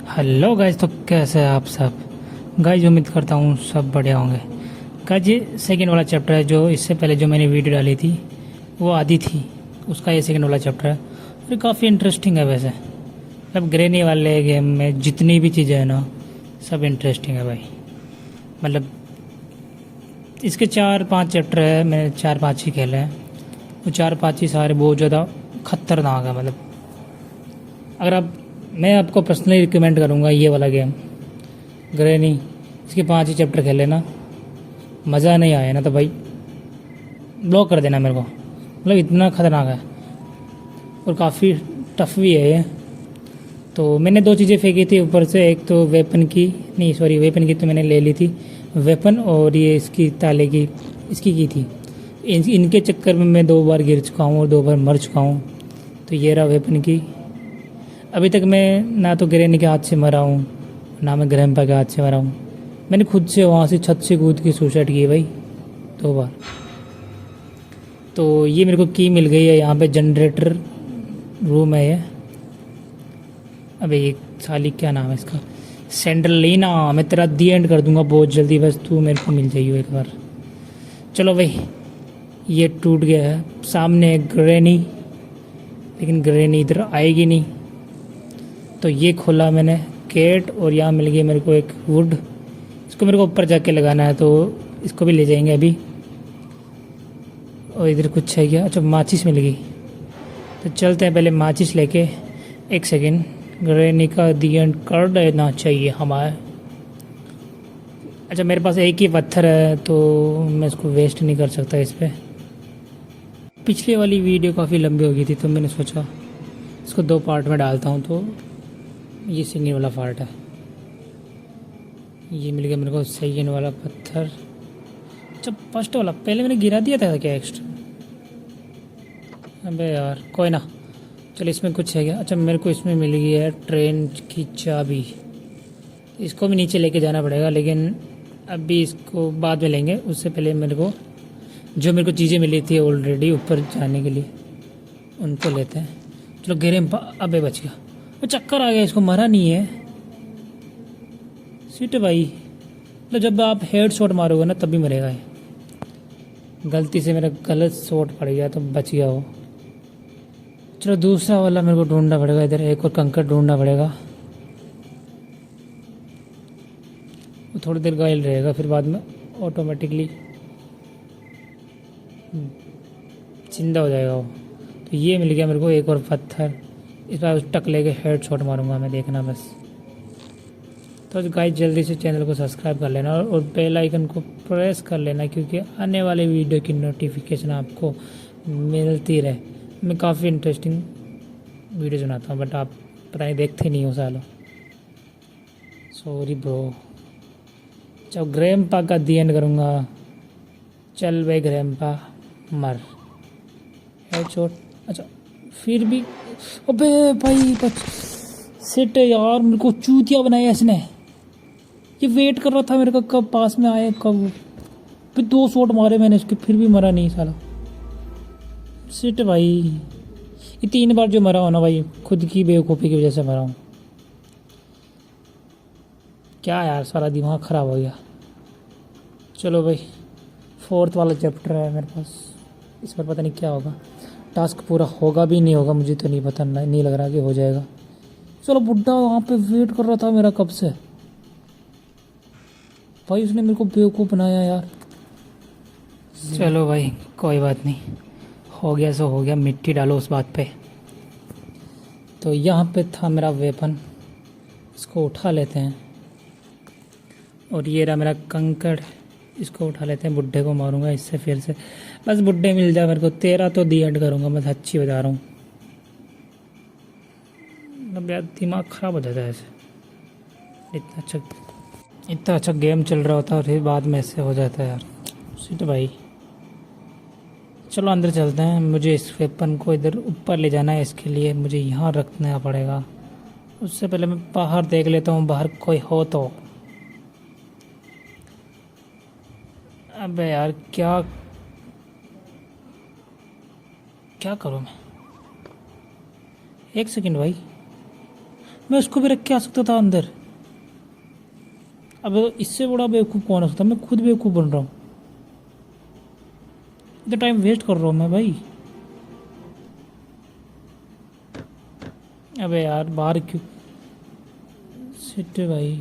Hello guys, तो कैसे हैं आप सब। गाइज उम्मीद करता हूँ सब बढ़िया होंगे। गाइज ये सेकंड वाला चैप्टर है, जो इससे पहले जो मैंने वीडियो डाली थी वो आधी थी, उसका ये सेकंड वाला चैप्टर है। और ये काफ़ी इंटरेस्टिंग है वैसे। मतलब ग्रेनी वाले गेम में जितनी भी चीज़ें हैं ना, सब इंटरेस्टिंग है भाई। मतलब इसके 4-5 चैप्टर है, मैंने 4-5 ही खेले हैं। वो 4-5 ही सारे बहुत ज़्यादा खतरनाक है। मतलब अगर आप मैं आपको पर्सनली रिकमेंड करूँगा ये वाला गेम ग्रेनी। इसके 5 ही चैप्टर खेले ना, मज़ा नहीं आया ना तो भाई ब्लॉक कर देना मेरे को। मतलब इतना ख़तरनाक है और काफ़ी टफ भी है ये। तो मैंने 2 चीज़ें फेंकी थी ऊपर से, एक तो वेपन की, नहीं सॉरी वेपन की तो मैंने ले ली थी, वेपन और ये इसकी ताले की इसकी की थी। इनके चक्कर में मैं 2 बार गिर चुका हूँ और 2 बार मर चुका हूँ। तो ये रहा वेपन की। अभी तक मैं ना तो ग्रेनी के हाथ से मरा हूँ, ना मैं ग्रैंपा के हाथ से मरा हूँ। मैंने खुद से वहाँ से छत से कूद के सुसाइड की भाई 2 बार। तो ये मेरे को की मिल गई है, यहाँ पे जनरेटर रूम है ये। अबे ये साली क्या नाम है इसका, सेंड्रलिना। मैं तेरा दी एंड कर दूंगा बहुत जल्दी, बस तू मेरे को मिल जाइयो एक बार। चलो भाई, ये टूट गया है। सामने एक ग्रेनी, लेकिन ग्रेनी इधर आएगी नहीं। तो ये खोला मैंने गेट और यहाँ मिल गई मेरे को एक वुड। इसको मेरे को ऊपर जाके लगाना है, तो इसको भी ले जाएंगे अभी। और इधर कुछ है क्या? अच्छा माचिस मिल गई, तो चलते हैं पहले माचिस लेके। एक सेकेंड, ग्रेनी का दी एंड कर देना चाहिए हमारे। अच्छा मेरे पास एक ही पत्थर है तो मैं इसको वेस्ट नहीं कर सकता इस पर। पिछली वाली वीडियो काफ़ी लंबी हो गई थी तो मैंने सोचा इसको 2 पार्ट में डालता हूँ। तो ये सेकंड वाला पार्ट है। ये मिल गया मेरे को सेकंड वाला पत्थर। अच्छा फर्स्ट वाला पहले मैंने गिरा दिया था क्या एक्स्ट्रा? अबे यार कोई ना, चलो इसमें कुछ है क्या? अच्छा मेरे को इसमें मिल गई है ट्रेन की चाबी। इसको भी नीचे लेके जाना पड़ेगा, लेकिन अभी इसको बाद में लेंगे। उससे पहले मेरे को जो मेरे को चीज़ें मिली थी ऑलरेडी ऊपर जाने के लिए, उनको लेते हैं। चलो गिरे। अबे बच गया। वो चक्कर आ गया, इसको मरा नहीं है। सीट भाई, तो जब आप हेड शॉट मारोगे ना तभी मरेगा ये। गलती से मेरा गलत शॉट पड़ गया तो बच गया वो। चलो दूसरा वाला मेरे को ढूंढना पड़ेगा, इधर एक और कंकड़ ढूंढना पड़ेगा। वो थोड़ी देर गायल रहेगा, फिर बाद में ऑटोमेटिकली जिंदा हो जाएगा वो। तो ये मिल गया मेरे को एक और पत्थर। इस बार उस टक लेके हेड शॉट मारूंगा मैं, देखना बस। तो गाइस जल्दी से चैनल को सब्सक्राइब कर लेना और बेल आइकन को प्रेस कर लेना, क्योंकि आने वाले वीडियो की नोटिफिकेशन आपको मिलती रहे। मैं काफ़ी इंटरेस्टिंग वीडियो बनाता हूँ, बट आप पता नहीं देखते नहीं हो सालों। Sorry bro. जब ग्रैंपा का दी एंड करूँगा। चल भाई ग्रैंपा मर, हेड शॉट। अच्छा फिर भी, अबे भाई बच। सिट यार, मेरे को चूतिया बनाया इसने। ये वेट कर रहा था मेरे को कब पास में आए, कब। फिर 2 शॉट मारे मैंने इसके, फिर भी मरा नहीं साला। सिट भाई, ये 3 बार जो मरा हो ना भाई, खुद की बेवकूफ़ी की वजह से मरा हूँ। क्या यार, सारा दिमाग ख़राब हो गया। चलो भाई, 4th वाला चैप्टर है मेरे पास। इस पर पता नहीं क्या होगा, टास्क पूरा होगा भी नहीं होगा मुझे तो नहीं पता, नहीं लग रहा कि हो जाएगा। चलो बुड्ढा वहाँ पे वेट कर रहा था मेरा कब से भाई, उसने मेरे को बेवकूफ़ बनाया यार। चलो भाई कोई बात नहीं, हो गया सो हो गया, मिट्टी डालो उस बात पे। तो यहाँ पे था मेरा वेपन, इसको उठा लेते हैं। और ये रहा मेरा कंकड़, इसको उठा लेते हैं। बुड्ढे को मारूंगा इससे फिर से, बस बुड्ढे मिल जाए मेरे को। 13 तो दी एंड करूँगा मैं, अच्छी बता रहा हूँ। मतलब यार दिमाग ख़राब हो जाता है ऐसे। इतना अच्छा गेम चल रहा होता है और फिर बाद में ऐसे हो जाता है यार। सीट भाई, चलो अंदर चलते हैं। मुझे इस वेपन को इधर ऊपर ले जाना है, इसके लिए मुझे यहाँ रखना पड़ेगा। उससे पहले मैं बाहर देख लेता हूँ, बाहर कोई हो तो। अबे यार क्या क्या करूँ मैं? एक सेकंड भाई, मैं उसको भी रख के आ सकता था अंदर। अब इससे बड़ा बेवकूफ़ कौन हो सकता है? मैं खुद बेवकूफ़ बन रहा हूँ। इतना टाइम वेस्ट कर रहा हूँ मैं भाई। अबे यार बाहर क्यों? सिट भाई,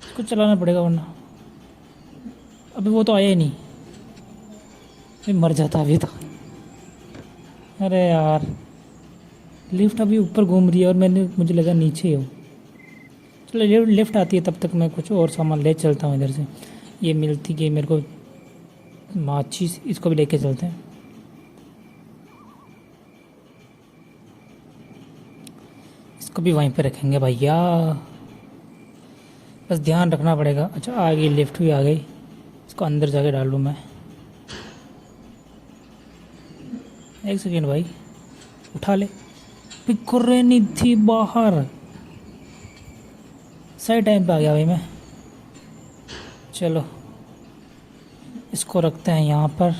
इसको चलाना पड़ेगा वरना। अबे वो तो आया ही नहीं, मैं मर जाता अभी तो। अरे यार, लिफ्ट अभी ऊपर घूम रही है और मुझे लगा नीचे ही हो। चलो लिफ्ट आती है, तब तक मैं कुछ और सामान ले चलता हूँ इधर से। ये मिलती कि मेरे को माचिस, इसको भी लेके चलते हैं। इसको भी वहीं पे रखेंगे भैया, बस ध्यान रखना पड़ेगा। अच्छा आ गई, लिफ्ट भी आ गई। इसको अंदर जाके डाल लूँ मैं। एक सेकेंड भाई, उठा ले। पिकुरे नहीं थी बाहर। सही टाइम पे आ गया भाई मैं। चलो इसको रखते हैं यहाँ पर।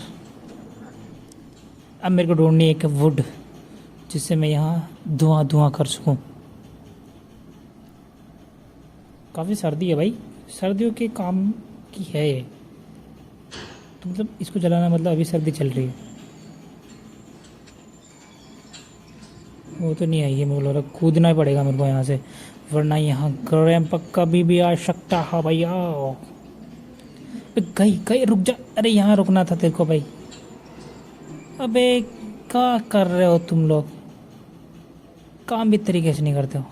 अब मेरे को ढूंढनी है एक वुड, जिससे मैं यहाँ धुआं धुआं कर सकूँ। काफ़ी सर्दी है भाई, सर्दियों के काम की है ये। तो मतलब इसको जलाना मतलब अभी सर्दी चल रही है। वो तो नहीं आई है, मुझे लग रहा कूदना ही पड़ेगा मेरे को यहाँ से, वरना यहाँ क्रैम्प कभी भी आ सकता है भैया। गई गई, रुक जा। अरे यहाँ रुकना था तेरे को भाई। अबे क्या कर रहे हो तुम लोग? काम भी तरीके से नहीं करते हो।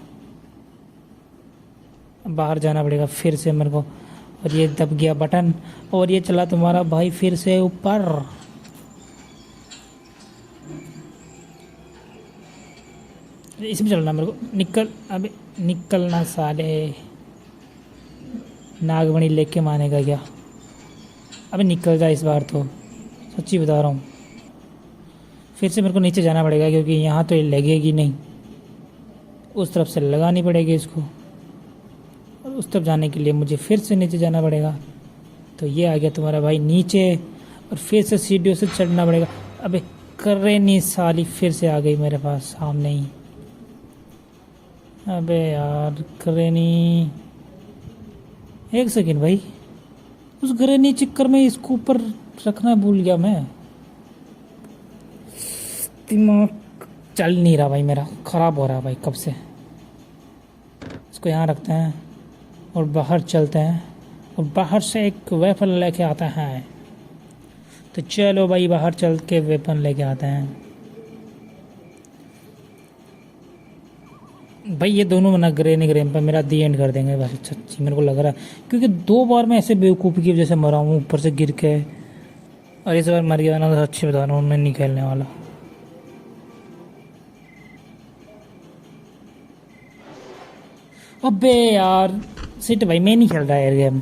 बाहर जाना पड़ेगा फिर से मेरे को। और ये दब गया बटन, और ये चला तुम्हारा भाई फिर से ऊपर। इसमें चलना मेरे को। निकल, अबे निकलना साले। नागमणि लेके मानेगा क्या? अबे निकल जा इस बार तो, सच्ची बता रहा हूँ। फिर से मेरे को नीचे जाना पड़ेगा, क्योंकि यहाँ तो ये लगेगी नहीं। उस तरफ से लगानी पड़ेगी इसको, और उस तरफ जाने के लिए मुझे फिर से नीचे जाना पड़ेगा। तो ये आ गया तुम्हारा भाई नीचे, और फिर से सीढ़ियों से चढ़ना पड़ेगा। अबे करे नहीं साली, फिर से आ गई मेरे पास सामने ही। अबे यार करे। एक सेकेंड भाई, उस ग्रेनी चक्कर में इसको ऊपर रखना भूल गया मैं। दिमाग चल नहीं रहा भाई, मेरा ख़राब हो रहा है भाई कब से। इसको यहाँ रखते हैं और बाहर चलते हैं, और बाहर से एक वेपन लेके आता है। तो चलो भाई बाहर चल के वेपन लेके आते हैं। भाई ये दोनों ना ग्रेम पर मेरा दी एंड कर देंगे बस, सच्ची मेरे को लग रहा है। क्योंकि 2 बार मैं ऐसे बेवकूफ़ी की वजह से मरा हूँ, ऊपर से गिर के। और इस बार मर गया ना, तो अच्छी बता रहा हूँ मैं नहीं खेलने वाला। अबे यार सिट भाई, मैं नहीं खेल रहा है यार गेम,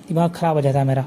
दिमाग ख़राब हो जाता है मेरा।